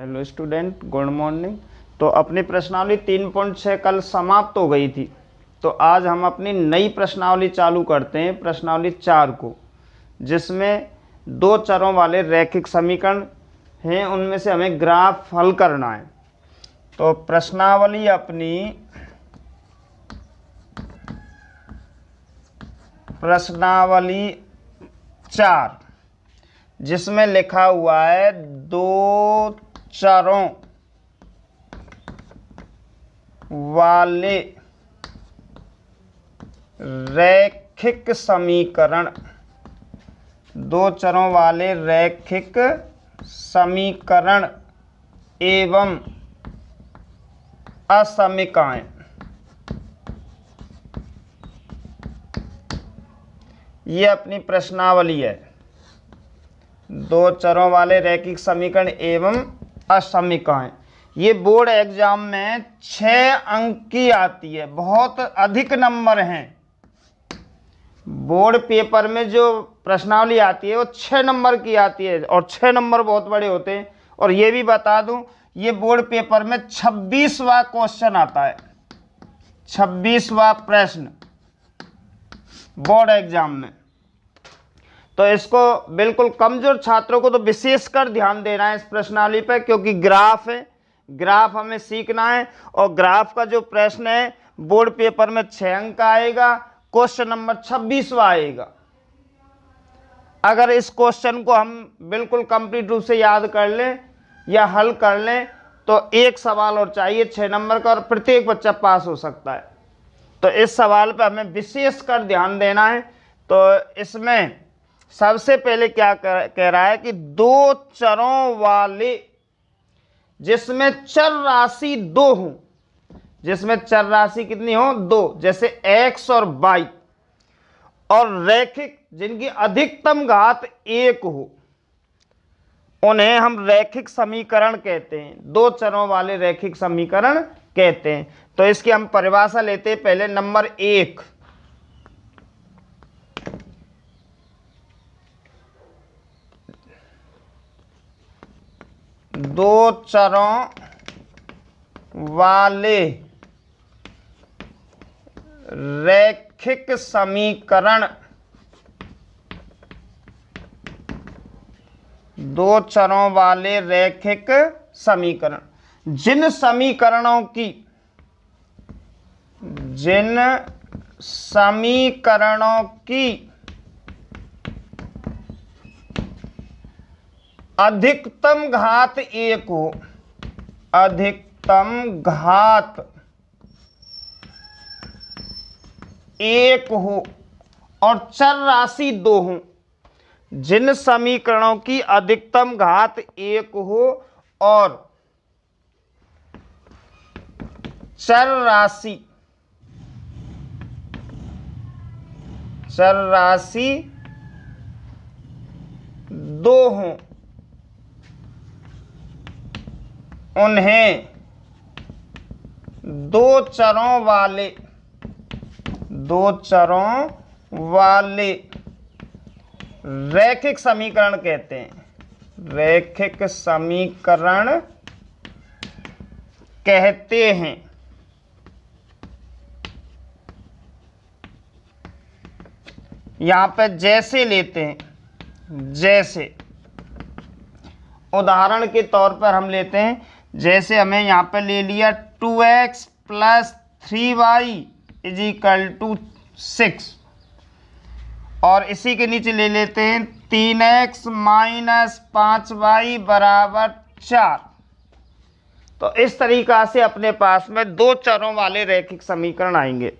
Hello student, good morning. तो अपनी प्रश्नावली 3.6 कल समाप्त हो गई थी, तो आज हम अपनी नई प्रश्नावली चालू करते हैं, प्रश्नावली 4 को, जिसमें दो चरों वाले रैखिक समीकरण हैं, उनमें से हमें ग्राफ हल करना है। तो प्रश्नावली अपनी प्रश्नावली 4, जिसमें लिखा हुआ है दो चरों वाले रैखिक समीकरण, दो चरों वाले रैखिक समीकरण एवं असमीकाएं। ये अपनी प्रश्नावली है, दो चरों वाले रैखिक समीकरण एवं असमीकाएं। ये बोर्ड एग्जाम में 6 अंक की आती है, बहुत अधिक नंबर हैं। बोर्ड पेपर में जो प्रश्नावली आती है वो 6 नंबर की आती है, और 6 नंबर बहुत बड़े होते हैं। और ये भी बता दूं, ये बोर्ड पेपर में 26वां क्वेश्चन आता है, 26वां प्रश्न बोर्ड एग्जाम में। तो इसको बिल्कुल कमजोर छात्रों को तो विशेषकर ध्यान देना है इस प्रश्नावली पर, क्योंकि ग्राफ है, ग्राफ हमें सीखना है। और ग्राफ का जो प्रश्न है बोर्ड पेपर में 6 अंक आएगा, क्वेश्चन नंबर 26वां आएगा। अगर इस क्वेश्चन को हम बिल्कुल कंप्लीट रूप से याद कर लें या हल कर लें तो एक सवाल और चाहिए 6 नंबर का, और प्रत्येक बच्चा पास हो सकता है। तो इस सवाल पर हमें विशेषकर ध्यान देना है। तो इसमें सबसे पहले क्या कह रहा है कि दो चरों वाले, जिसमें चर राशि 2 हो, जिसमें चर राशि कितनी हो, 2, जैसे x और y, और रैखिक जिनकी अधिकतम घात 1 हो, उन्हें हम रैखिक समीकरण कहते हैं, दो चरों वाले रैखिक समीकरण कहते हैं। तो इसकी हम परिभाषा लेते हैं। पहले नंबर 1, दो चरों वाले रैखिक समीकरण, दो चरों वाले रैखिक समीकरण, जिन समीकरणों की अधिकतम घात 1 हो, अधिकतम घात 1 हो, और चर राशि 2 हो, जिन समीकरणों की अधिकतम घात 1 हो और चर राशि 2 हो, उन्हें दो चरों वाले रैखिक समीकरण कहते हैं, रैखिक समीकरण कहते हैं। यहां पे जैसे लेते हैं, जैसे उदाहरण के तौर पर हम लेते हैं, जैसे हमें यहां पे ले लिया 2x + 3y = 6, और इसी के नीचे ले लेते हैं 3x - 5y = 4। तो इस तरीका से अपने पास में दो चरों वाले रैखिक समीकरण आएंगे।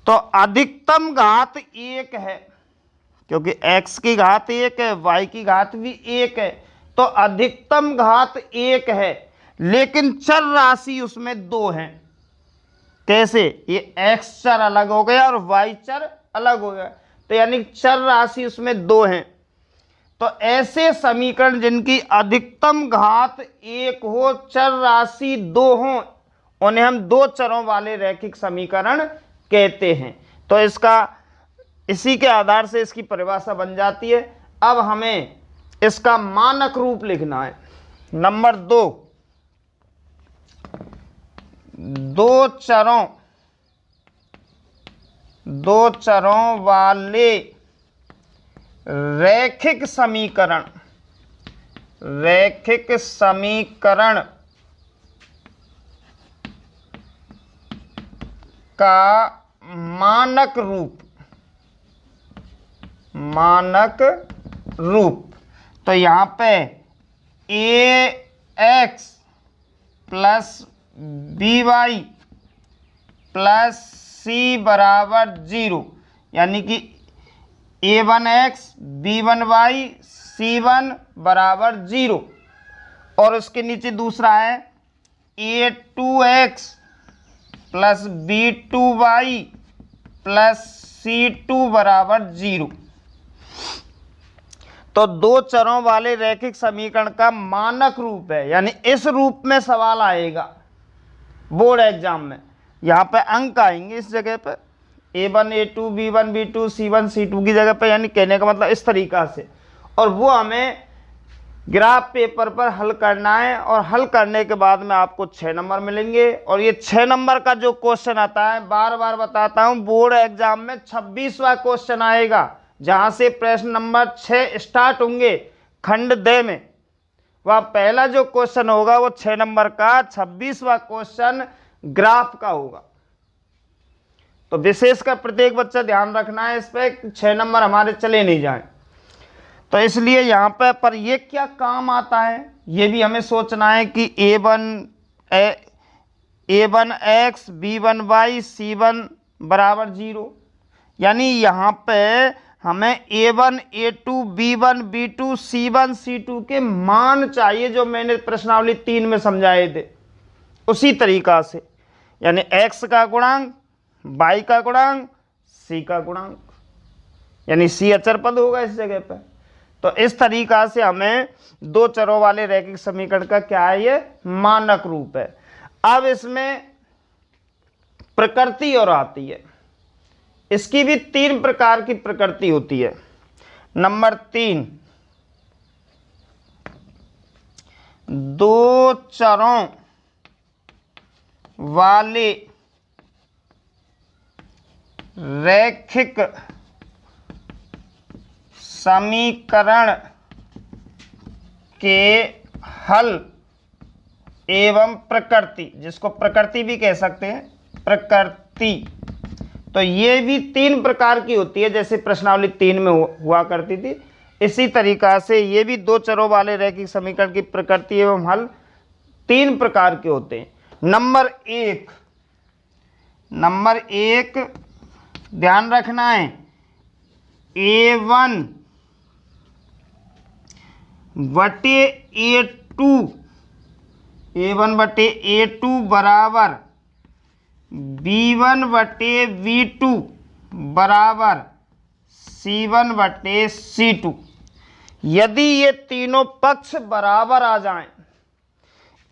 तो अधिकतम घात 1 है, क्योंकि x की घात 1 है, y की घात भी 1 है, तो अधिकतम घात 1 है, लेकिन चर राशि उसमें 2 है। कैसे? ये x चर अलग हो गया और y चर अलग हो गया, तो यानी चर राशि उसमें 2 है। तो ऐसे समीकरण जिनकी अधिकतम घात 1 हो, चर राशि 2 हो, उन्हें हम दो चरों वाले रैखिक समीकरण कहते हैं। तो इसी के आधार से इसकी परिभाषा बन जाती है। अब हमें इसका मानक रूप लिखना है। नंबर 2, दो चरों वाले रैखिक समीकरण का मानक रूप। तो यहाँ पे ax plus by plus c बराबर 0, यानी कि a1x b1y c1 बराबर 0। और उसके नीचे दूसरा है a2x plus b2y plus c2 बराबर 0। तो दो चरों वाले रैखिक समीकरण का मानक रूप है, यानी इस रूप में सवाल आएगा बोर्ड एग्जाम में। यहाँ पे अंक आएंगे इस जगह पे a1 a2 b1 b2 c1 c2 की जगह पे, यानी कहने का मतलब इस तरीका से। और वो हमें ग्राफ पेपर पर हल करना है, और हल करने के बाद में आपको 6 नंबर मिलेंगे। और ये 6 नंबर का जो क्वेश्चन आता है, बार बार बताता हूँ, बोर्ड एग्जाम में 26वां क्वेश्चन आएगा, जहां से प्रश्न नंबर 6 स्टार्ट होंगे खंड द में। वह पहला जो क्वेश्चन होगा वो 6 नंबर का 26वां क्वेश्चन ग्राफ का होगा। तो विशेषकर प्रत्येक बच्चा ध्यान रखना है इस पे, 6 नंबर हमारे चले नहीं जाएं। तो इसलिए यहाँ पर ये क्या काम आता है, ये भी हमें सोचना है कि a1x b1y c1 बराबर 0, यानी यहाँ पे हमें a1 a2 b1 b2 c1 c2 के मान चाहिए, जो मैंने प्रश्नावली 3 में समझाए थे उसी तरीका से, यानी x का गुणांक, y का गुणांक, c का गुणांक, यानी c अचर पद होगा इस जगह पे। तो इस तरीका से हमें दो चरों वाले रैखिक समीकरण का क्या है, ये मानक रूप है। अब इसमें प्रकृति और आती है, इसकी भी 3 प्रकार की प्रकृति होती है। नंबर 3, दो चरों वाले रैखिक समीकरण के हल एवं प्रकृति, जिसको प्रकृति भी कह सकते हैं, प्रकृति। तो ये भी 3 प्रकार की होती है, जैसे प्रश्नावली 3 में हुआ करती थी, इसी तरीका से ये भी दो चरों वाले रैखिक समीकरण की प्रकृति एवं हल 3 प्रकार के होते हैं। नंबर 1 ध्यान रखना है, a1 बटे a2 बराबर b1 बटे b2 बराबर c1 बटे c2। यदि ये तीनों पक्ष बराबर आ जाएं,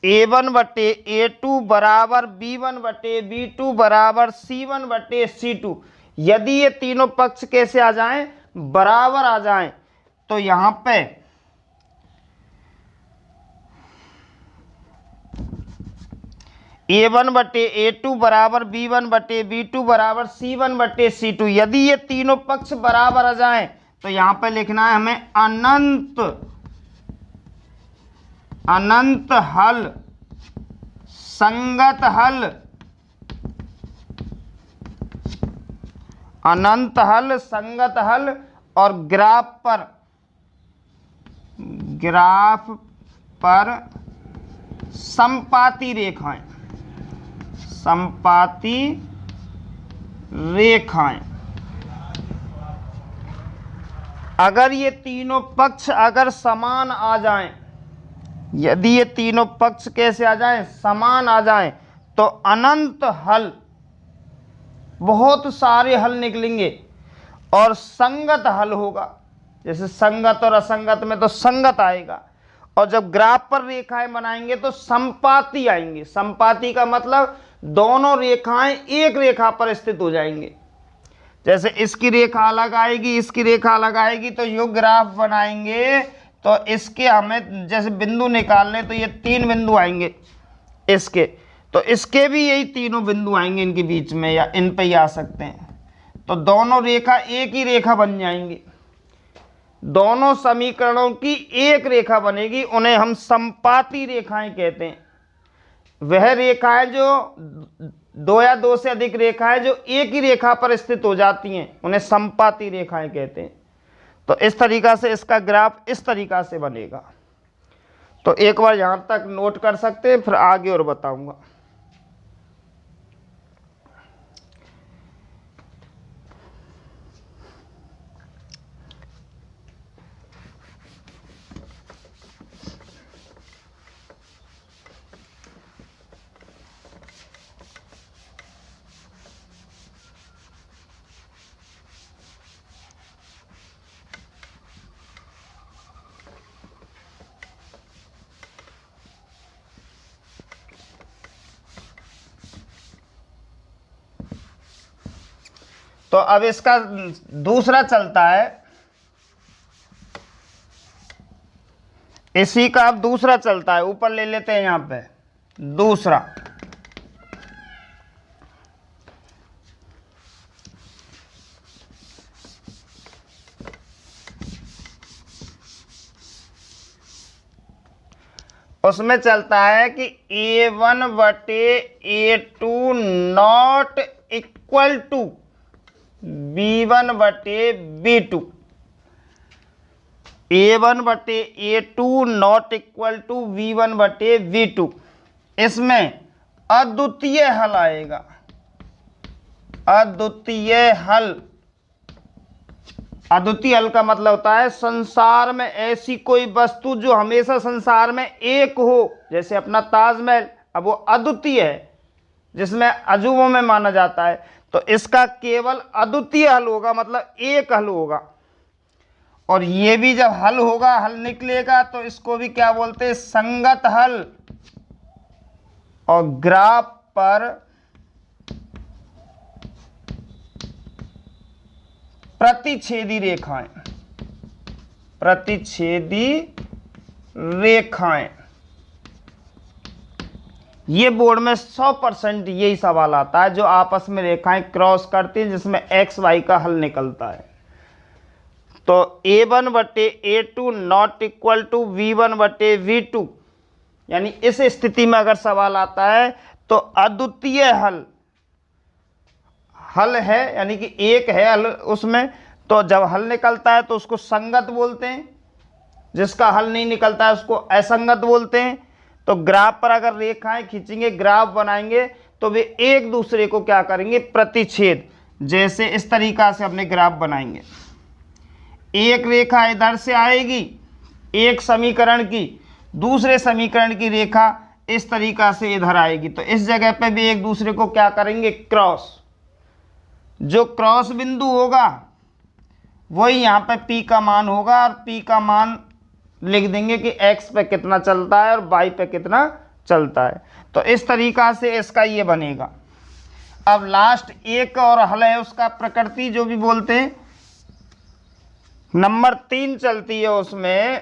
a1 बटे a2 बराबर b1 बटे b2 बराबर c1 बटे c2, यदि ये तीनों पक्ष कैसे आ जाएं, बराबर आ जाएं, तो यहां पे a1 बटे a2 बराबर b1 बटे b2 बराबर c1 बटे c2, यदि ये तीनों पक्ष बराबर आ जाएं, तो यहां पे लिखना है हमें अनंत हल, संगत हल, अनंत हल, संगत हल। और ग्राफ पर समपाती रेखाएं, अगर ये तीनों पक्ष अगर समान आ जाएं, यदि ये तीनों पक्ष कैसे आ जाएं, समान आ जाएं, तो अनंत हल, बहुत सारे हल निकलेंगे और संगत हल होगा। जैसे संगत और असंगत में तो संगत आएगा, और जब ग्राफ पर रेखाएं बनाएंगे तो संपाती आएंगे। संपाती का मतलब दोनों रेखाएं एक रेखा पर स्थित हो जाएंगे। जैसे इसकी रेखा अलग आएगी, इसकी रेखा अलग आएगी, तो यो ग्राफ बनाएंगे तो इसके हमें जैसे बिंदु निकालने, तो ये 3 बिंदु आएंगे इसके, तो इसके भी यही तीनों बिंदु आएंगे इनके बीच में, या इन पे ही आ सकते हैं। तो दोनों रेखा एक ही रेखा बन जाएंगी, दोनों समीकरणों की एक रेखा बनेगी, उन्हें हम संपाती रेखाएं कहते हैं। वह रेखाएं जो 2 या 2 से अधिक रेखाएं जो एक ही रेखा पर स्थित हो जाती हैं, उन्हें संपाती रेखाएं कहते हैं। तो इस तरीका से इसका ग्राफ इस तरीका से बनेगा। तो एक बार यहां तक नोट कर सकते हैं, फिर आगे और बताऊंगा। तो अब इसका दूसरा चलता है, इसी का अब दूसरा चलता है, ऊपर ले लेते हैं यहां पे दूसरा। उसमें चलता है कि A1 बटे A2 not equal to B1 बटे B2। A1 बटे A2 not equal to V1 बटे V2। इसमें अद्वितीय हल आएगा, अद्वितीय हल। अद्वितीय हल का मतलब होता है संसार में ऐसी कोई वस्तु जो हमेशा संसार में एक हो, जैसे अपना ताजमहल, अब वो अद्वितीय है, जिसमें अजूबों में माना जाता है। तो इसका केवल अद्वितीय हल होगा, मतलब एक हल होगा। और ये भी जब हल होगा, हल निकलेगा, तो इसको भी क्या बोलते हैं, संगत हल। और ग्राफ पर प्रतिच्छेदी रेखाएं, प्रतिच्छेदी रेखाएं, ये बोर्ड में 100% यही सवाल आता है, जो आपस में रेखाएं क्रॉस करती हैं, जिसमें एक्स वाई का हल निकलता है। तो A1 बटे A2 not equal to V1 बटे V2, यानी इस स्थिति में अगर सवाल आता है तो अद्वितीय हल, हल है यानी कि एक है हल उसमें, तो जब हल निकलता है तो उसको संगत बोलते हैं, जिसका हल नहीं निकलता है उसको असंगत बोलते हैं। तो ग्राफ पर अगर रेखाएं खींचेंगे, ग्राफ बनाएंगे, तो वे एक दूसरे को क्या करेंगे, प्रतिच्छेद। जैसे इस तरीका से अपने ग्राफ बनाएंगे, एक रेखा इधर से आएगी एक समीकरण की, दूसरे समीकरण की रेखा इस तरीका से इधर आएगी, तो इस जगह पे भी एक दूसरे को क्या करेंगे, क्रॉस। जो क्रॉस बिंदु होगा वही यहाँ पे P का मान होगा, और P का मान लिख देंगे कि X पे कितना चलता है और Y पे कितना चलता है। तो इस तरीका से इसका ये बनेगा। अब लास्ट एक और हल है उसका प्रकृति, जो भी बोलते हैं, नंबर 3 चलती है उसमें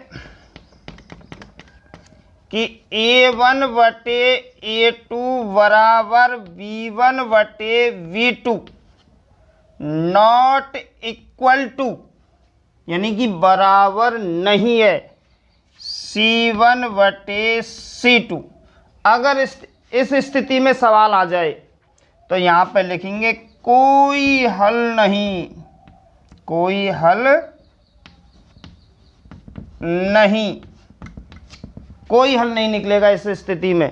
कि A1 बटे A2 बराबर V1 बटे V2 नॉट इक्वल टू, यानी कि बराबर नहीं है, C1 बटे C2। अगर इस स्थिति में सवाल आ जाए तो यहाँ पे लिखेंगे कोई हल नहीं, कोई हल नहीं, कोई हल नहीं निकलेगा इस स्थिति में।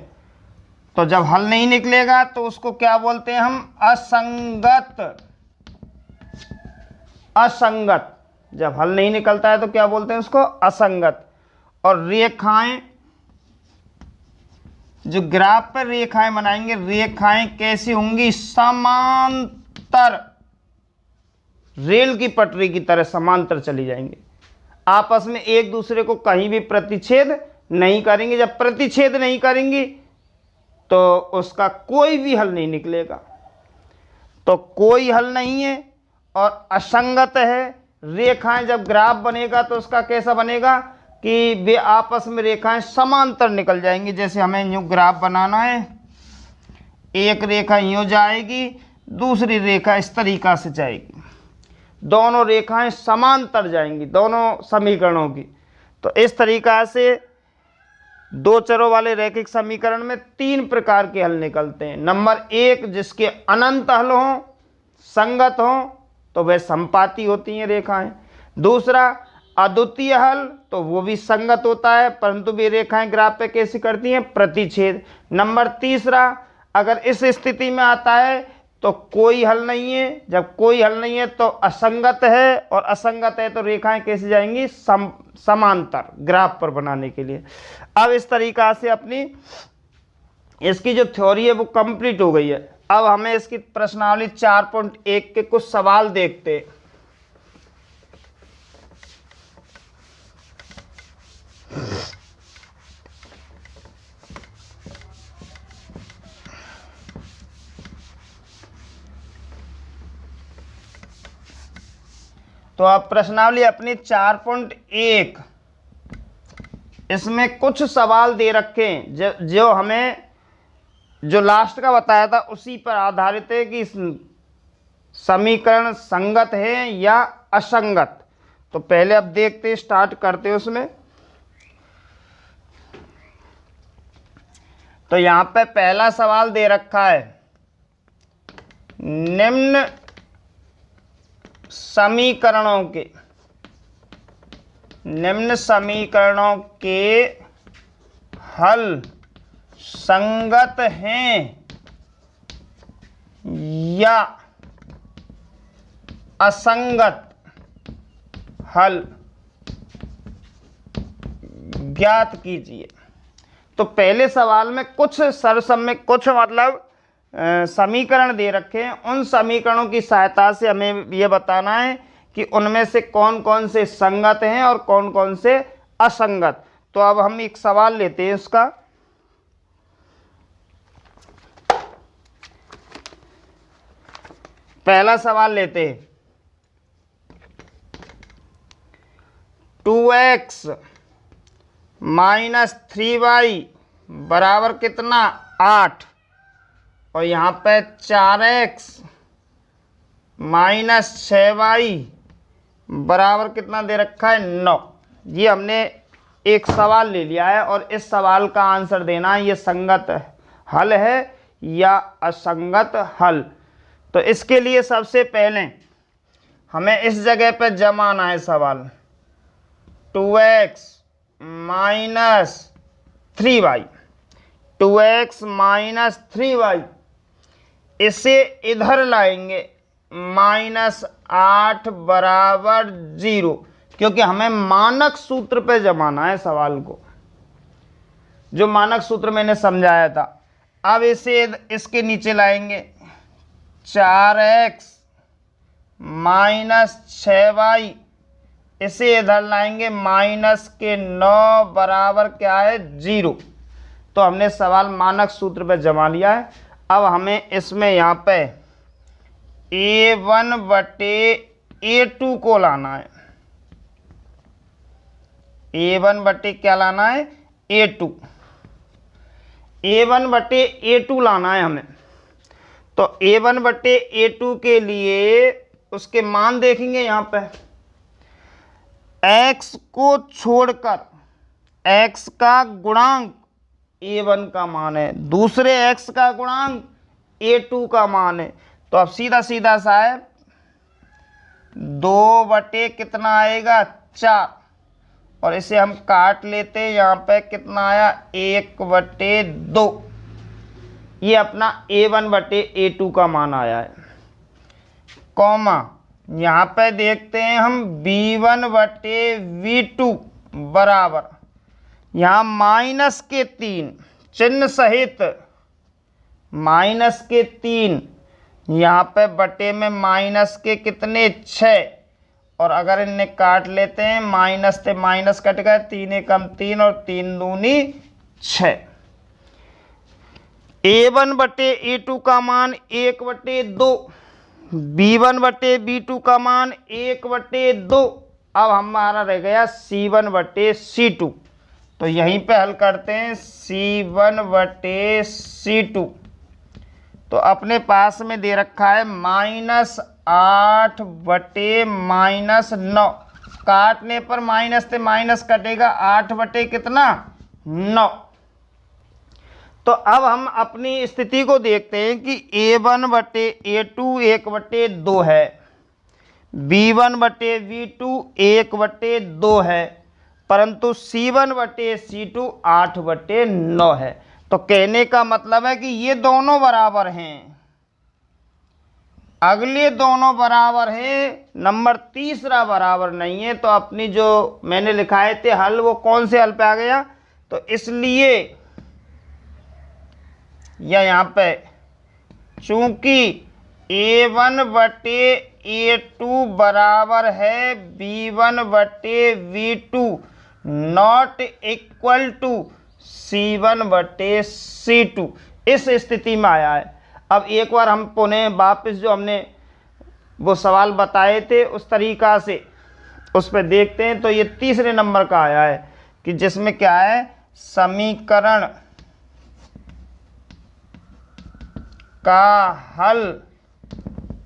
तो जब हल नहीं निकलेगा तो उसको क्या बोलते हैं हम, असंगत। असंगत, जब हल नहीं निकलता है तो क्या बोलते हैं उसको, असंगत। और रेखाएं, जो ग्राफ पर रेखाएं बनाएंगे, रेखाएं कैसी होंगी, समांतर, रेल की पटरी की तरह समांतर चली जाएंगे, आपस में एक दूसरे को कहीं भी प्रतिच्छेद नहीं करेंगे। जब प्रतिच्छेद नहीं करेंगी तो उसका कोई भी हल नहीं निकलेगा। तो कोई हल नहीं है और असंगत है। रेखाएं जब ग्राफ बनेगा तो उसका कैसा बनेगा कि वे आपस में रेखाएं समांतर निकल जाएंगी। जैसे हमें यूँ ग्राफ बनाना है, एक रेखा यूँ जाएगी, दूसरी रेखा इस तरीक़ा से जाएगी, दोनों रेखाएं समांतर जाएंगी दोनों समीकरणों की। तो इस तरीक़ा से दो चरों वाले रैखिक समीकरण में 3 प्रकार के हल निकलते हैं। नंबर 1, जिसके अनंत हल हों, संगत हों, तो वह संपाती होती हैं रेखाएं। दूसरा, अद्वितीय हल, तो वो भी संगत होता है, परंतु भी रेखाएं ग्राफ पे कैसी करती हैं, प्रतिच्छेद। नंबर तीसरा, अगर इस स्थिति में आता है तो कोई हल नहीं है, जब कोई हल नहीं है तो असंगत है, और असंगत है तो रेखाएं कैसे जाएंगी, समांतर ग्राफ पर बनाने के लिए। अब इस तरीका से अपनी इसकी जो थ्योरी है वो कंप्लीट हो गई है। अब हमें इसकी प्रश्नावली 4.1 के कुछ सवाल देखते हैं। तो अब प्रश्नावली अपनी 4.1, इसमें कुछ सवाल दे रखे हैं जो हमें जो लास्ट का बताया था उसी पर आधारित है कि समीकरण संगत है या असंगत। तो पहले अब देखते, स्टार्ट करते हैं उसमें। तो यहाँ पे पहला सवाल दे रखा है, निम्न समीकरणों के हल संगत हैं या असंगत हल ज्ञात कीजिए। तो पहले सवाल में कुछ कुछ मतलब समीकरण दे रखे हैं। उन समीकरणों की सहायता से हमें यह बताना है कि उनमें से कौन कौन से संगत हैं और कौन कौन से असंगत। तो अब हम एक सवाल लेते हैं इसका। पहला सवाल लेते हैं, 2x - 3y बराबर कितना, 8, और यहाँ पे 4x - 6y बराबर कितना दे रखा है, 9। ये हमने एक सवाल ले लिया है और इस सवाल का आंसर देना है ये संगत हल है या असंगत हल। तो इसके लिए सबसे पहले हमें इस जगह पे जमाना है सवाल, 2x - 3y, 2x - 3y, इसे इधर लाएंगे, -8 बराबर 0, क्योंकि हमें मानक सूत्र पे जमाना है सवाल को, जो मानक सूत्र मैंने समझाया था। अब इसे इसके नीचे लाएंगे, 4x - 6y, इसे इधर लाएंगे, -9 बराबर क्या है, 0। तो हमने सवाल मानक सूत्र पे जमा लिया है। अब हमें इसमें यहाँ पे a1 बटे a2 को लाना है। a1 बटे क्या लाना है, a2, a1 बटे a2 लाना है हमें। तो a1 बटे a2 के लिए उसके मान देखेंगे, यहाँ पे x को छोड़कर x का गुणांक a1 का मान है, दूसरे x का गुणांक a2 का मान है। तो अब सीधा सीधा सा है, 2 बटे कितना आएगा, 4, और इसे हम काट लेते हैं, यहाँ पे कितना आया, 1 बटे 2। ये अपना a1 बटे a2 का मान आया है, कॉमा यहाँ पे देखते हैं हम b1 बटे v2 बराबर, यहाँ -3 चिन्ह सहित, -3, यहाँ पे बटे में माइनस के कितने, 6, और अगर इन्हें काट लेते हैं, माइनस से माइनस कट गए, 3 एकम 3 और 3 दूनी 6। a1 बटे a2 का मान 1 बटे 2, b1 बटे b2 का मान 1 बटे 2, अब हमारा रह गया C1/C2। तो यहीं पे हल करते हैं C1/C2। तो अपने पास में दे रखा है -8/-9। काटने पर माइनस से माइनस कटेगा, 8 कितना 9। तो अब हम अपनी स्थिति को देखते हैं कि A1/A2 1/2 है, B1/B2 1/2 है, परंतु C1/C2 8/9 है। तो कहने का मतलब है कि ये दोनों बराबर हैं, अगले दोनों बराबर हैं, नंबर तीसरा बराबर नहीं है। तो अपनी जो मैंने लिखाए थे हल वो कौन से हल पे आ गया, तो इसलिए या यहाँ पे चूंकि A1/A2 बराबर है B1/V2 not equal to C1/C2, इस स्थिति में आया है। अब एक बार हम पुनः वापस जो हमने वो सवाल बताए थे उस तरीका से उस पर देखते हैं। तो ये तीसरे नंबर का आया है कि जिसमें क्या है, समीकरण का हल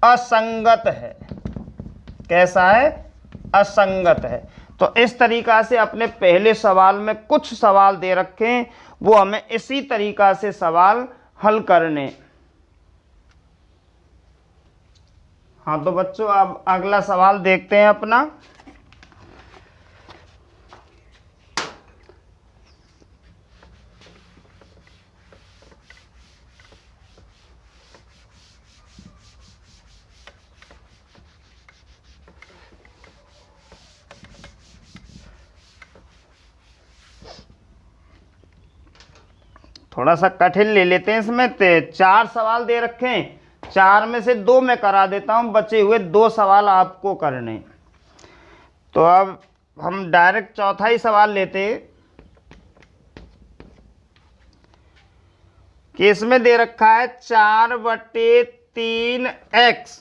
असंगत है। कैसा है, असंगत है। तो इस तरीका से अपने पहले सवाल में कुछ सवाल दे रखे हैं, वो हमें इसी तरीका से सवाल हल करने। हाँ तो बच्चों अब अगला सवाल देखते हैं अपना। थोड़ा सा कठिन ले लेते हैं इसमें। 4 सवाल दे रखे हैं, 4 में से 2 मैं करा देता हूं, बचे हुए 2 सवाल आपको करने। तो अब हम डायरेक्ट चौथा ही सवाल लेते हैं कि इसमें दे रखा है 4/3x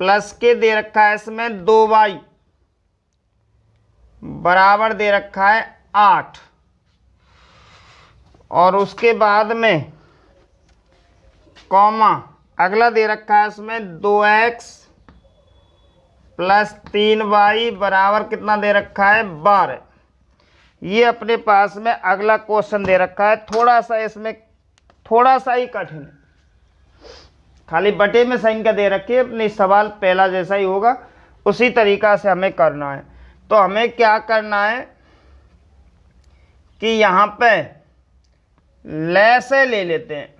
प्लस के दे रखा है इसमें 2y बराबर दे रखा है 8, और उसके बाद में कॉमा अगला दे रखा है इसमें 2x प्लस 3y बराबर कितना दे रखा है 12। ये अपने पास में अगला क्वेश्चन दे रखा है। थोड़ा सा इसमें थोड़ा सा ही कठिन है, खाली बटे में साइन का दे रखी है, अपनी सवाल पहला जैसा ही होगा उसी तरीका से हमें करना है। तो हमें क्या करना है कि यहाँ पे लेसे ले लेते हैं,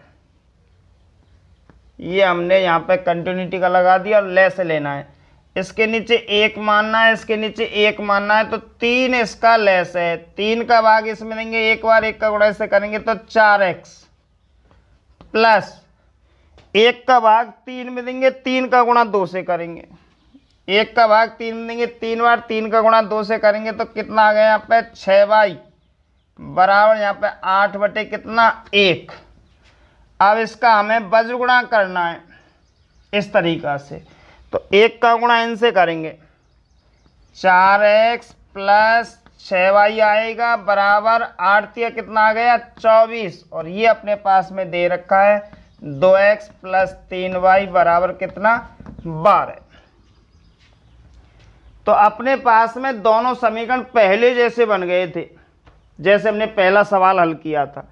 ये हमने यहाँ पे कंटिन्यूटी का लगा दिया और लेसे लेना है। इसके नीचे 1 मानना है, इसके नीचे 1 मानना है, तो 3 इसका लेस है। 3 का भाग इसमें देंगे, एक बार 1 का गुणा इससे करेंगे तो 4x प्लस 1 का भाग 3 में देंगे, 3 का गुणा 2 से करेंगे। 1 का भाग 3 में देंगे, 3 बार 3 का गुणा 2 से करेंगे तो कितना आ गया यहाँ पे 6y बराबर यहाँ पे 8 कितना 1। अब इसका हमें वज्र गुणा करना है इस तरीका से। तो 1 का गुणा इनसे करेंगे, 4x प्लस 6y आएगा बराबर 8 कितना आ गया 24, और ये अपने पास में दे रखा है 2x प्लस 3y बराबर कितना 12। तो अपने पास में दोनों समीकरण पहले जैसे बन गए थे जैसे हमने पहला सवाल हल किया था।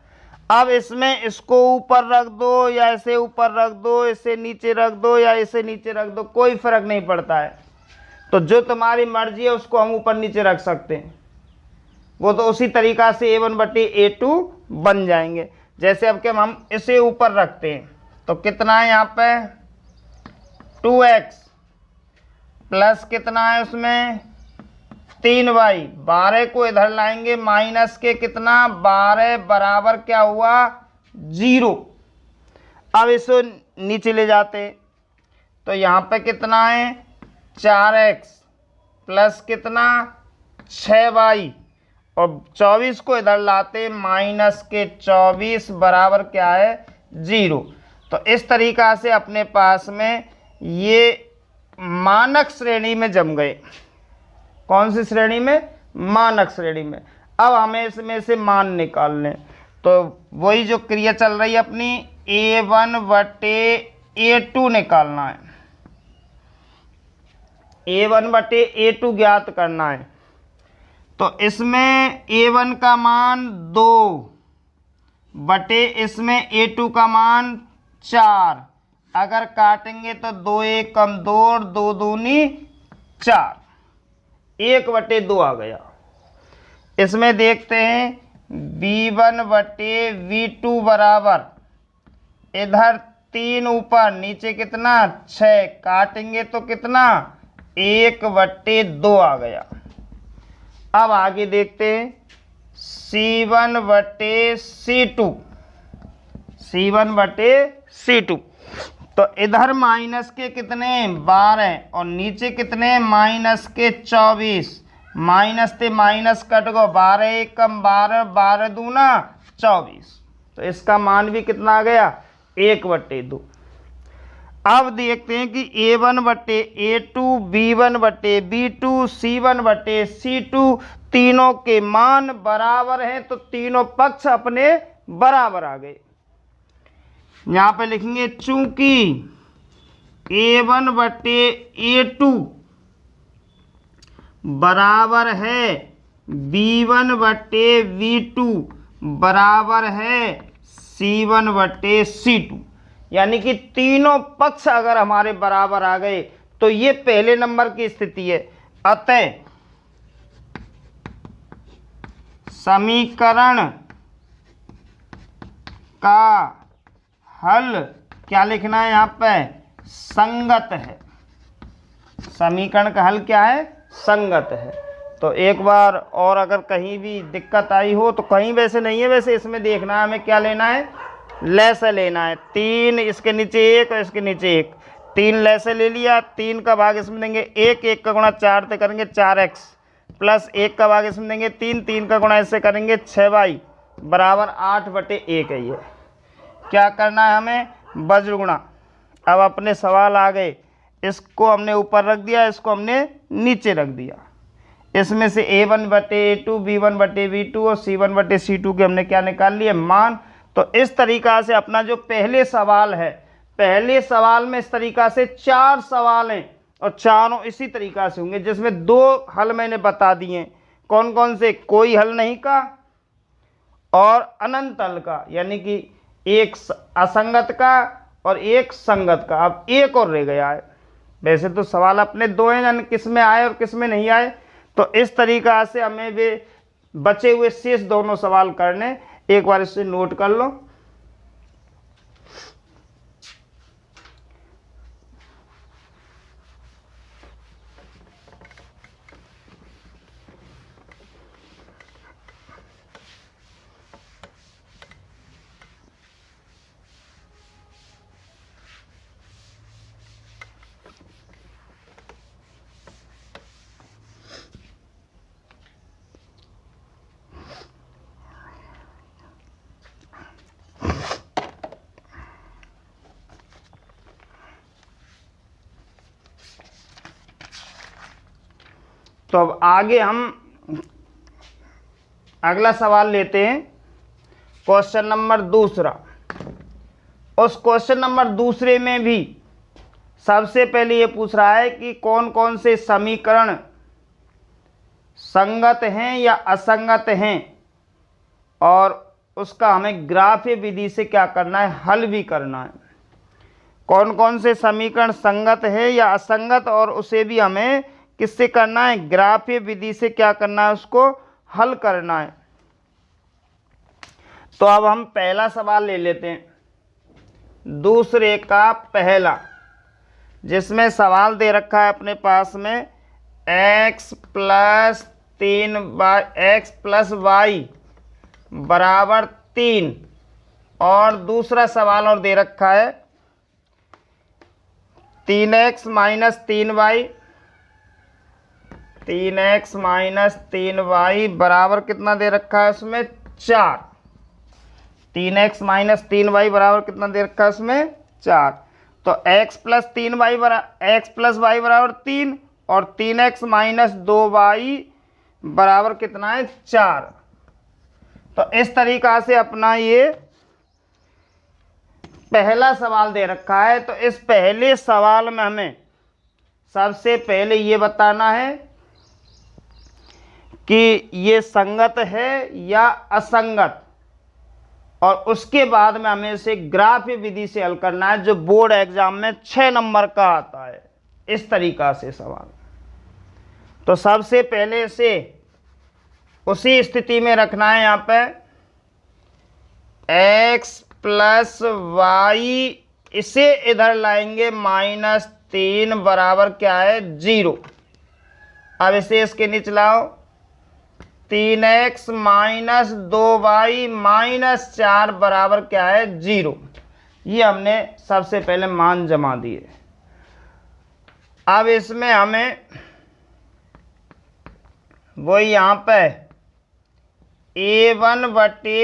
अब इसमें इसको ऊपर रख दो या इसे ऊपर रख दो, इसे नीचे रख दो या इसे नीचे रख दो, कोई फर्क नहीं पड़ता है। तो जो तुम्हारी मर्जी है उसको हम ऊपर नीचे रख सकते हैं, वो तो उसी तरीका से A1/A2 बन जाएंगे। जैसे अब क्या हम इसे ऊपर रखते हैं तो कितना है यहाँ पे 2x प्लस कितना है उसमें 3y, 12 को इधर लाएंगे माइनस के कितना 12 बराबर क्या हुआ 0। अब इसे नीचे ले जाते तो यहाँ पे कितना है 4x प्लस कितना 6y, और 24 को इधर लाते माइनस के 24 बराबर क्या है 0। तो इस तरीका से अपने पास में ये मानक श्रेणी में जम गए। कौन सी श्रेणी में? मानक श्रेणी में। अब हमें इसमें से मान निकालने, तो वही जो क्रिया चल रही है अपनी A1 बटे A2 निकालना है, A1 बटे A2 ज्ञात करना है। तो इसमें A1 का मान 2 बटे इसमें A2 का मान 4, अगर काटेंगे तो 2 1 कम 2 और 2 दूनी 4, 1 बटे 2 आ गया। इसमें देखते हैं V1 बटे V2 बराबर, इधर 3 ऊपर, नीचे कितना 6, काटेंगे तो कितना 1 बटे 2 आ गया। अब आगे देखते हैं C1 बटे C2, C1 बटे C2, तो इधर माइनस के कितने 12 और नीचे कितने माइनस के 24, माइनस से माइनस कट गो, 12 1 कम 12, 12 दूना 24, तो इसका मान भी कितना आ गया 1 बटे 2। अब देखते हैं कि A1 बटे A2, B1 बटे B2, C1 बटे C2 तीनों के मान बराबर हैं, तो तीनों पक्ष अपने बराबर आ गए। यहाँ पे लिखेंगे चूंकि A1 बटे A2 बराबर है B1 बटे V2 बराबर है C1 बटे C2, यानी कि तीनों पक्ष अगर हमारे बराबर आ गए तो ये पहले नंबर की स्थिति है। अतः समीकरण का हल क्या लिखना है यहाँ पे? संगत है। समीकरण का हल क्या है? संगत है। तो एक बार और अगर कहीं भी दिक्कत आई हो तो, कहीं वैसे नहीं है, वैसे इसमें देखना है हमें क्या लेना है, लैसे लेना है। 3 इसके नीचे 1 और इसके नीचे 1, 3 लैसे ले लिया, 3 का भाग इसमें देंगे 1, 1 का गुणा 4 से करेंगे 4x, प्लस 1 का भाग इसमें देंगे 3, 3 का गुणा इससे करेंगे 6y बराबर 8 बटे 1 है। ये क्या करना है हमें? वज्र गुणा। अब अपने सवाल आ गए, इसको हमने ऊपर रख दिया, इसको हमने नीचे रख दिया। इसमें से A1 बटे A2, B1 बटे B2 और C1 बटे C2 के हमने क्या निकाल लिए? मान। तो इस तरीका से अपना जो पहले सवाल है, पहले सवाल में इस तरीका से 4 सवाल हैं और चारों इसी तरीका से होंगे, जिसमें 2 हल मैंने बता दिए। कौन कौन से? कोई हल नहीं का और अनंत हल का, यानी कि एक असंगत का और एक संगत का। अब एक और रह गया है। वैसे तो सवाल अपने 2 हैं, यानी किस में आए और किस में नहीं आए। तो इस तरीका से हमें वे बचे हुए शेष दोनों सवाल करने, एक बार इसे नोट कर लो। तो अब आगे हम अगला सवाल लेते हैं, क्वेश्चन नंबर 2। उस क्वेश्चन नंबर 2 में भी सबसे पहले ये पूछ रहा है कि कौन कौन से समीकरण संगत हैं या असंगत हैं, और उसका हमें ग्राफ्य विधि से क्या करना है, हल भी करना है। कौन कौन से समीकरण संगत है या असंगत, और उसे भी हमें किससे करना है, ग्राफ्य विधि से क्या करना है, उसको हल करना है। तो अब हम पहला सवाल ले लेते हैं, 2 का पहला, जिसमें सवाल दे रखा है अपने पास में x प्लस 3y बराबर 3, और दूसरा सवाल और दे रखा है 3x माइनस 3y बराबर कितना दे रखा है उसमें 4। 3x माइनस 3y बराबर कितना दे रखा है उसमें 4। तो x प्लस y बराबर 3 और 3x माइनस 2y बराबर कितना है 4। तो इस तरीक़ा से अपना ये पहला सवाल दे रखा है। तो इस पहले सवाल में हमें सबसे पहले ये बताना है कि ये संगत है या असंगत, और उसके बाद में हमें इसे ग्राफ्य विधि से हल करना है, जो बोर्ड एग्जाम में 6 नंबर का आता है। इस तरीक़ा से सवाल। तो सबसे पहले इसे उसी स्थिति में रखना है। यहाँ पे x प्लस वाई, इसे इधर लाएंगे -3 बराबर क्या है 0। अब इसे इसके नीचे लाओ, 3x माइनस 2y माइनस 4 बराबर क्या है 0। ये हमने सबसे पहले मान जमा दिए। अब इसमें हमें वही यहाँ पे a1 बटे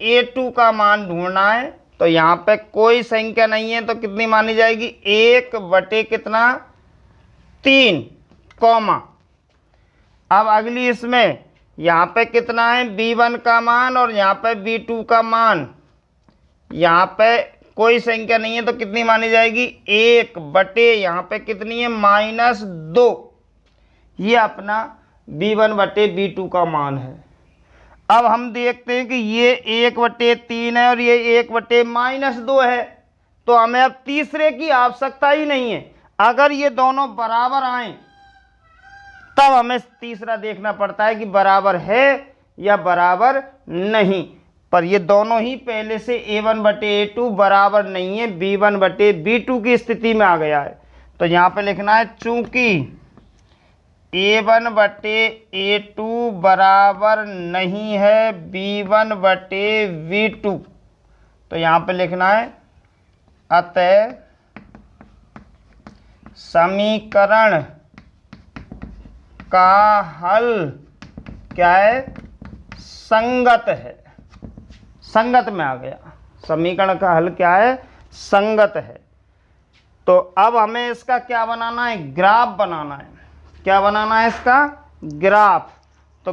a2 का मान ढूंढना है। तो यहाँ पे कोई संख्या नहीं है तो कितनी मानी जाएगी 1 बटे कितना 3 कॉमा। अब अगली इसमें यहाँ पे कितना है b1 का मान और यहाँ पे b2 का मान। यहाँ पे कोई संख्या नहीं है तो कितनी मानी जाएगी 1 बटे यहाँ पे कितनी है -2। ये अपना b1 बटे b2 का मान है। अब हम देखते हैं कि ये 1 बटे 3 है और ये 1 बटे -2 है। तो हमें अब तीसरे की आवश्यकता ही नहीं है। अगर ये दोनों बराबर आए तब हमें तीसरा देखना पड़ता है कि बराबर है या बराबर नहीं। पर ये दोनों ही पहले से a1 बटे a2 बराबर नहीं है, b1 बटे b2 की स्थिति में आ गया है। तो यहाँ पे लिखना है चूंकि a1 बटे a2 बराबर नहीं है b1 बटे b2, तो यहाँ पे लिखना है अतः समीकरण का हल क्या है संगत है। संगत में आ गया, समीकरण का हल क्या है संगत है। तो अब हमें इसका क्या बनाना है ग्राफ बनाना है। क्या बनाना है इसका ग्राफ। तो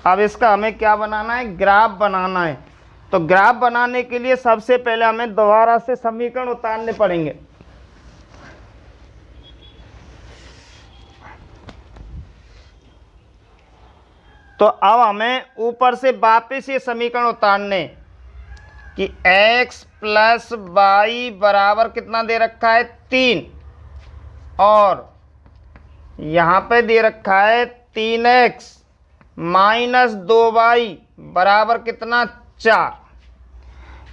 अब इसका हमें क्या बनाना है ग्राफ बनाना है। तो ग्राफ बनाने के लिए सबसे पहले हमें दोबारा से समीकरण उतारने पड़ेंगे। तो अब हमें ऊपर से वापस ये समीकरण उतारने कि x प्लस वाई बराबर कितना दे रखा है 3 और यहाँ पे दे रखा है 3x माइनस 2y बराबर कितना 4।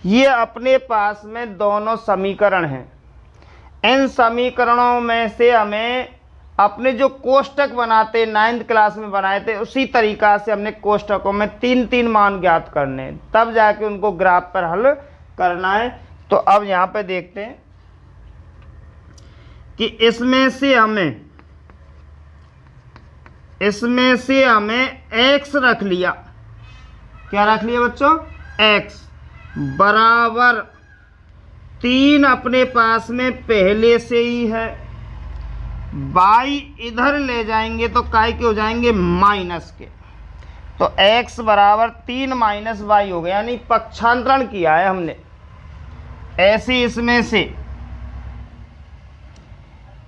ये अपने पास में दोनों समीकरण हैं। इन समीकरणों में से हमें अपने जो कोष्टक बनाते 9th क्लास में बनाए थे उसी तरीका से हमने कोष्टकों में 3-3 मान ज्ञात करने हैं, तब जाके उनको ग्राफ पर हल करना है। तो अब यहाँ पे देखते हैं कि इसमें से हमें x रख लिया। क्या रख लिया बच्चों x बराबर 3 अपने पास में पहले से ही है। y इधर ले जाएंगे तो काय के हो जाएंगे माइनस के। तो x बराबर 3 माइनस वाई हो गया, यानी पक्षांतरण किया है हमने। ऐसे इसमें से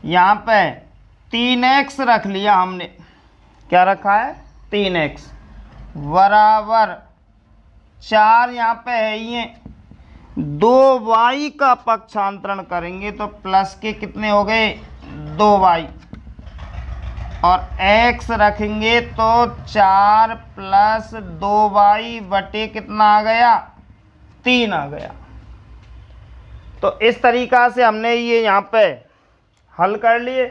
यहाँ पे 3x रख लिया हमने। क्या रखा है 3x बराबर 4 यहाँ पे है ये 2y का पक्षांतरण करेंगे तो प्लस के कितने हो गए 2y और x रखेंगे तो 4 प्लस 2y बटे कितना आ गया 3 आ गया। तो इस तरीका से हमने ये यहाँ पे हल कर लिए।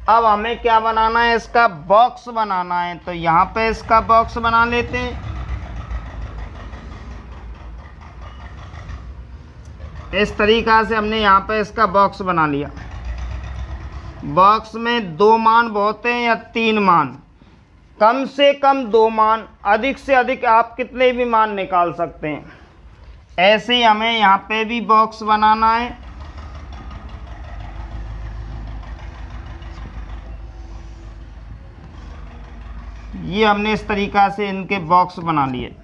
अब हमें क्या बनाना है इसका बॉक्स बनाना है। तो यहाँ पे इसका बॉक्स बना लेते हैं। इस तरीका से हमने यहाँ पे इसका बॉक्स बना लिया। बॉक्स में 2 मान बहुत हैं या 3 मान, कम से कम 2 मान, अधिक से अधिक आप कितने भी मान निकाल सकते हैं। ऐसे ही हमें यहाँ पे भी बॉक्स बनाना है। ये हमने इस तरीक़ा से इनके बॉक्स बना लिए।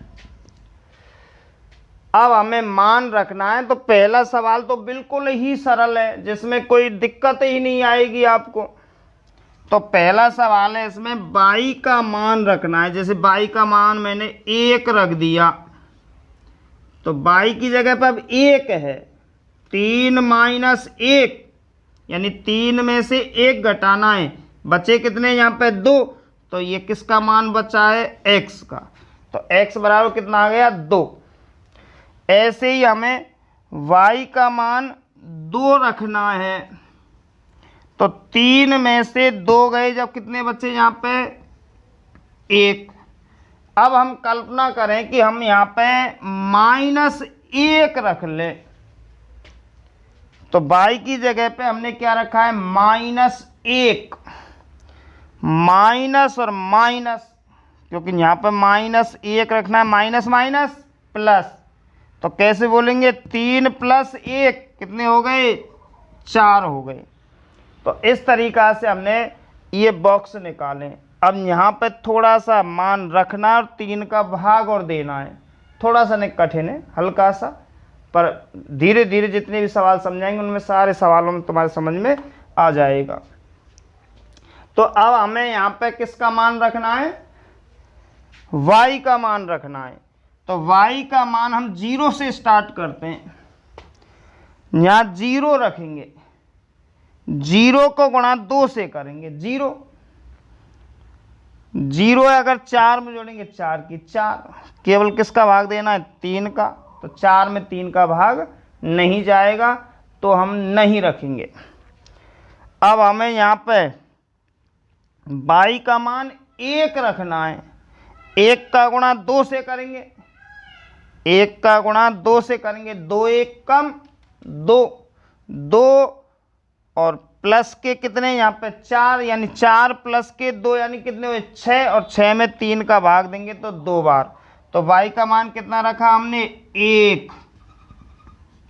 अब हमें मान रखना है, तो पहला सवाल तो बिल्कुल ही सरल है, जिसमें कोई दिक्कत ही नहीं आएगी आपको। तो पहला सवाल है, इसमें y का मान रखना है। जैसे y का मान मैंने 1 रख दिया, तो y की जगह पर अब 1 है। 3 माइनस 1 यानी 3 में से 1 घटाना है, बचे कितने यहाँ पे 2, तो ये किसका मान बचा है, x का। तो x बराबर कितना आ गया, 2। ऐसे ही हमें y का मान 2 रखना है, तो 3 में से 2 गए, जब कितने बचे यहाँ पे, 1। अब हम कल्पना करें कि हम यहाँ पे -1 रख लें, तो y की जगह पे हमने क्या रखा है, -1। माइनस और माइनस, क्योंकि यहाँ पे -1 रखना है, माइनस माइनस प्लस, तो कैसे बोलेंगे, 3 + 1 कितने हो गए, 4 हो गए। तो इस तरीक़ा से हमने ये बॉक्स निकाले। अब यहाँ पे थोड़ा सा मान रखना और 3 का भाग और देना है। थोड़ा सा नहीं कठिन है, हल्का सा, पर धीरे धीरे जितने भी सवाल समझाएंगे उनमें सारे सवालों में तुम्हारे समझ में आ जाएगा। तो अब हमें यहाँ पे किसका मान रखना है, y का मान रखना है। तो y का मान हम 0 से स्टार्ट करते हैं। यहाँ 0 रखेंगे, 0 को गुणा 2 से करेंगे, 0 अगर 4 में जोड़ेंगे, 4 की 4, केवल किसका भाग देना है, 3 का। तो 4 में 3 का भाग नहीं जाएगा, तो हम नहीं रखेंगे। अब हमें यहाँ पे y का मान 1 रखना है। 1 का गुणा 2 से करेंगे, 1 का गुणा 2 से करेंगे, 2 1 कम 2, 2 और प्लस के कितने यहाँ पे 4, यानी 4 + के 2 यानी कितने हुए, 6, और 6 में 3 का भाग देंगे तो 2 बार। तो y का मान कितना रखा हमने, 1।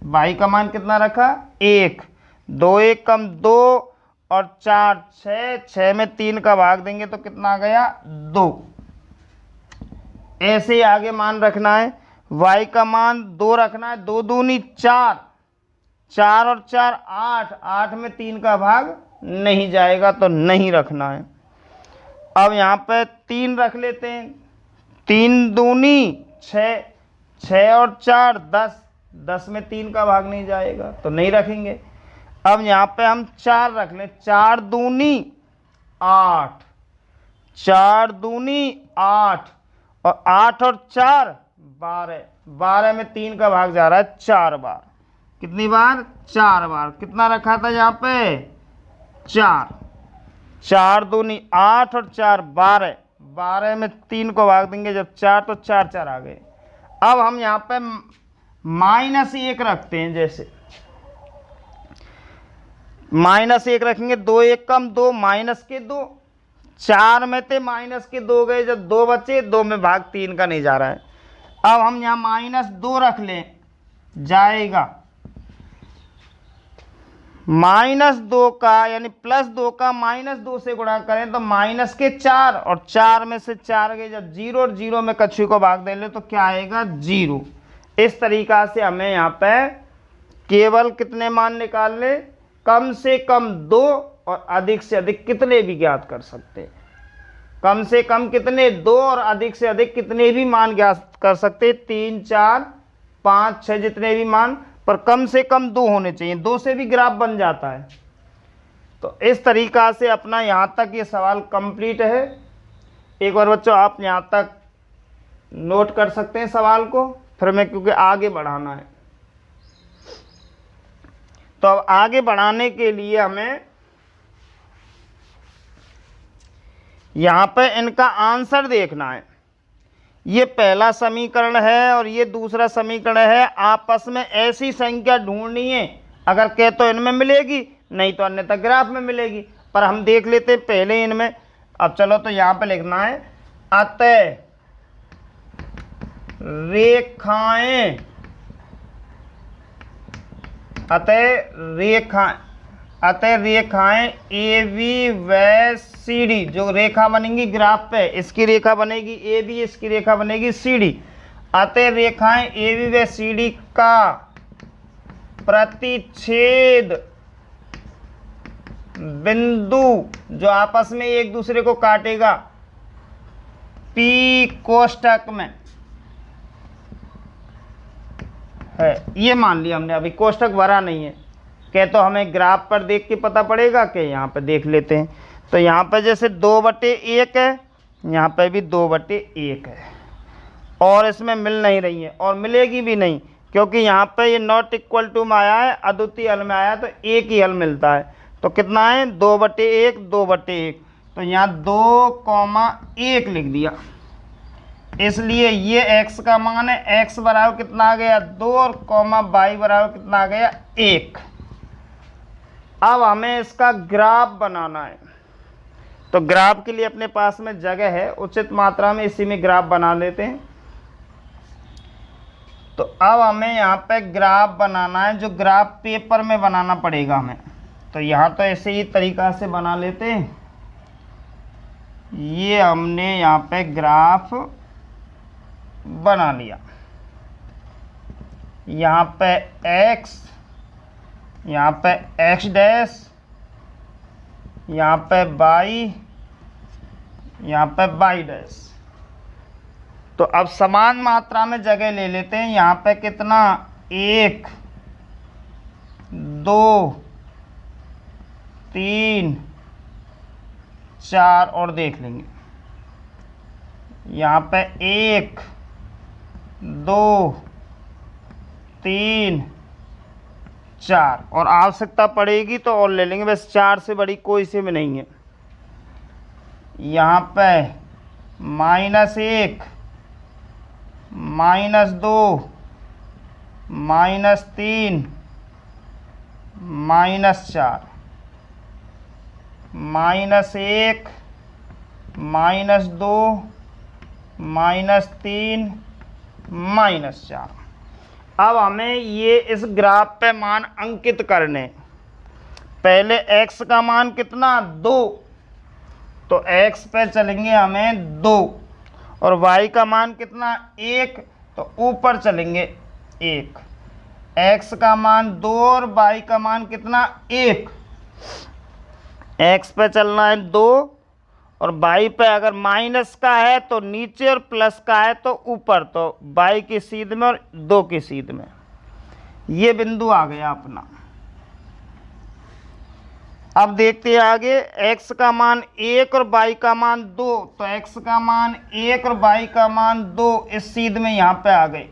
y का मान कितना रखा, 1। 2 1 कम 2 और 4 6, 6 में 3 का भाग देंगे तो कितना आ गया, 2। ऐसे ही आगे मान रखना है, y का मान 2 रखना है। 2 दूनी 4, 4 और 4 8, 8 में 3 का भाग नहीं जाएगा, तो नहीं रखना है। अब यहाँ पे 3 रख लेते हैं। 3 दूनी 6, 6 और 4 10, 10 में 3 का भाग नहीं जाएगा, तो नहीं रखेंगे। अब यहाँ पे हम 4 रख लें। 4 दूनी 8, 4 दूनी 8, और 8 और 4 12, 12 में 3 का भाग जा रहा है 4 बार। कितनी बार, 4 बार। कितना रखा था यहाँ पे, 4। 4 दूनी 8 और 4 12, 12 में 3 को भाग देंगे जब 4, तो 4 4 आ गए। अब हम यहाँ पे -1 रखते हैं। जैसे -1 रखेंगे, 2 1 कम 2, माइनस के 2, 4 में थे माइनस के 2 गए, जब 2 बचे, 2 में भाग 3 का नहीं जा रहा है। अब हम यहाँ -2 रख लें, जाएगा। -2 का यानी +2 का -2 से गुणा करें तो माइनस के 4, और 4 में से 4 गए, जब 0 और 0 में कछुए को भाग दे ले तो क्या आएगा, 0। इस तरीका से हमें यहाँ पे केवल कितने मान निकालने, कम से कम 2 और अधिक से अधिक कितने भी ज्ञात कर सकते हैं। कम से कम कितने, 2 और अधिक से अधिक कितने भी मान ज्ञात कर सकते, 3 4 5 6 जितने भी मान, पर कम से कम 2 होने चाहिए। 2 से भी ग्राफ बन जाता है। तो इस तरीका से अपना यहाँ तक ये सवाल कंप्लीट है। एक बार बच्चों आप यहाँ तक नोट कर सकते हैं सवाल को, फिर मैं क्योंकि आगे बढ़ाना है। तो अब आगे बढ़ाने के लिए हमें यहाँ पे इनका आंसर देखना है। ये पहला समीकरण है और ये दूसरा समीकरण है। आपस में ऐसी संख्या ढूंढनी है, अगर कहे तो इनमें मिलेगी, नहीं तो अन्यथा ग्राफ में मिलेगी। पर हम देख लेते हैं पहले इनमें। अब चलो तो यहाँ पे लिखना है, अतः रेखाएं, अतः रेखाएं ए बी व सी डी, जो रेखा बनेंगी ग्राफ पे, इसकी रेखा बनेगी ए बी, इसकी रेखा बनेगी सी डी। अतः रेखाएं ए बी व सी डी का प्रतिच्छेद बिंदु जो आपस में एक दूसरे को काटेगा पी कोष्ठक में है, ये मान लिया हमने। अभी कोष्ठक भरा नहीं है, क्या तो हमें ग्राफ पर देख के पता पड़ेगा कि यहाँ पे देख लेते हैं। तो यहाँ पे जैसे 2/1 है, यहाँ पे भी 2/1 है, और इसमें मिल नहीं रही है और मिलेगी भी नहीं, क्योंकि यहाँ पे ये नॉट इक्वल टू में आया है, अद्वितीय हल में आया तो एक ही हल मिलता है। तो कितना है 2/1 2/1, तो यहाँ 2,1 लिख दिया। इसलिए ये x का मान है, x बराबर कितना आ गया 2 और y बराबर कितना आ गया 1। अब हमें इसका ग्राफ बनाना है, तो ग्राफ के लिए अपने पास में जगह है, उचित मात्रा में इसी में ग्राफ बना लेते हैं। तो अब हमें यहाँ पे ग्राफ बनाना है, जो ग्राफ पेपर में बनाना पड़ेगा हमें। तो यहाँ तो ऐसे ही तरीका से बना लेते हैं। ये हमने यहाँ पे ग्राफ बना लिया, यहाँ पे x, यहाँ पे x डैश, यहाँ पे y, यहाँ पे y डैश। तो अब समान मात्रा में जगह ले लेते हैं। यहाँ पे कितना 1 2 3 4 और देख लेंगे। यहाँ पे 1 2 3 4 और आवश्यकता पड़ेगी तो और ले लेंगे, बस 4 से बड़ी कोई सी भी नहीं है। यहाँ पे -1 -2 -3 -4 -1 -2 -3 -4। अब हमें ये इस ग्राफ पे मान अंकित करने। पहले x का मान कितना 2, तो x पे चलेंगे हमें 2, और y का मान कितना 1, तो ऊपर चलेंगे 1। x का मान 2 और y का मान कितना 1। x पे चलना है 2 और y पे अगर माइनस का है तो नीचे और प्लस का है तो ऊपर, तो y की सीध में और 2 की सीध में। ये बिंदु आ गया अपना। अब देखते हैं आगे, x का मान 1 और y का मान 2, तो x का मान 1 और y का मान 2 इस सीध में यहाँ पे आ गए।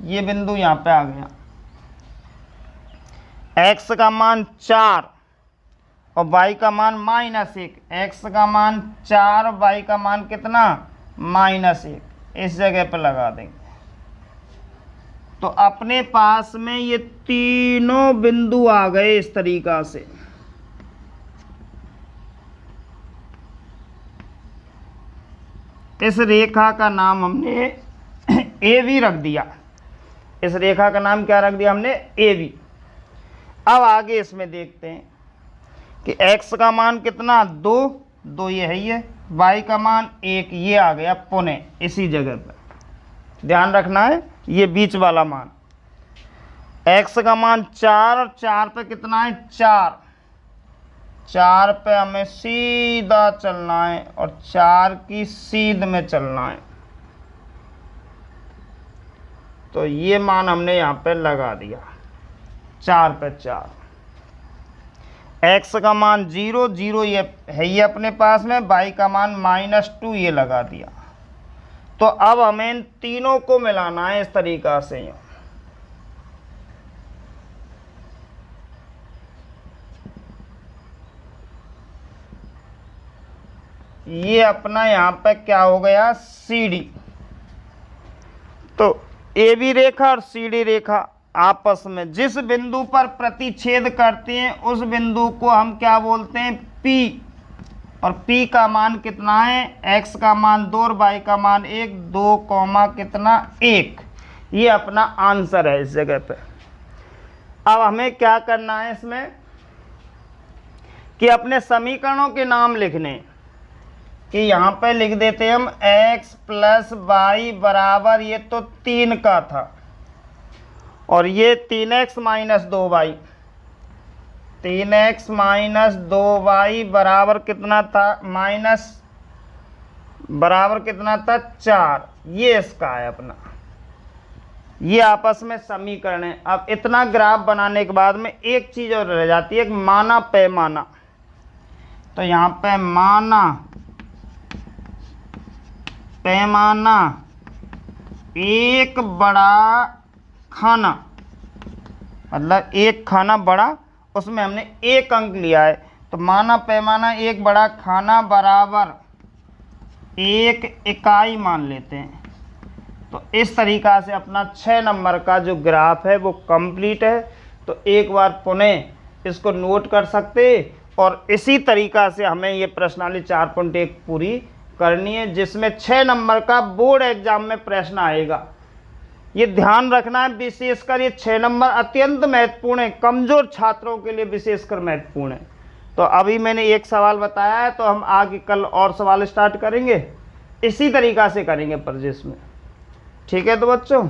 ये बिंदु यहाँ पे आ गया। x का मान 4 और y का मान -1, x का मान 4 और y का मान कितना -1, इस जगह पे लगा देंगे। तो अपने पास में ये तीनों बिंदु आ गए इस तरीका से। इस रेखा का नाम हमने AB रख दिया। इस रेखा का नाम क्या रख दिया हमने AB। अब आगे इसमें देखते हैं कि x का मान कितना 2 ये है, ये y का मान 1 ये आ गया पुनः इसी जगह पर। ध्यान रखना है ये बीच वाला मान। x का मान 4 और 4 पे कितना है 4 पे हमें सीधा चलना है और 4 की सीध में चलना है। तो ये मान हमने यहाँ पे लगा दिया 4 पे 4। x का मान 0 ये है ये अपने पास में, y का मान -2 ये लगा दिया। तो अब हमें इन तीनों को मिलाना है इस तरीका से। ये अपना यहाँ पे क्या हो गया CD। तो AB रेखा और CD रेखा आपस में जिस बिंदु पर प्रतिच्छेद करते हैं उस बिंदु को हम क्या बोलते हैं P। और P का मान कितना है, x का मान 2 और y का मान 1, 2 कितना 1। ये अपना आंसर है इस जगह पे। अब हमें क्या करना है इसमें कि अपने समीकरणों के नाम लिखने, कि यहाँ पे लिख देते हैं हम x प्लस वाई बराबर, ये तो 3 का था और ये 3x minus 2y, 3x minus 2y बराबर कितना था, माइनस बराबर कितना था 4। ये इसका है अपना, ये आपस में समीकरण है। अब इतना ग्राफ बनाने के बाद में एक चीज़ और रह जाती है, माना पैमाना। तो यहाँ पे माना पैमाना एक बड़ा खाना, मतलब एक खाना बड़ा, उसमें हमने 1 अंक लिया है। तो माना पैमाना एक बड़ा खाना बराबर 1 इकाई मान लेते हैं। तो इस तरीक़ा से अपना 6 नंबर का जो ग्राफ है वो कंप्लीट है। तो एक बार पुनः इसको नोट कर सकते, और इसी तरीक़ा से हमें ये प्रश्नावली 4.1 पूरी करनी है, जिसमें 6 नंबर का बोर्ड एग्जाम में प्रश्न आएगा। ये ध्यान रखना है, विशेषकर ये 6 नंबर अत्यंत महत्वपूर्ण है, कमज़ोर छात्रों के लिए विशेषकर महत्वपूर्ण है। तो अभी मैंने एक सवाल बताया है, तो हम आगे कल और सवाल स्टार्ट करेंगे, इसी तरीक़ा से करेंगे प्रजेश में। ठीक है तो बच्चों।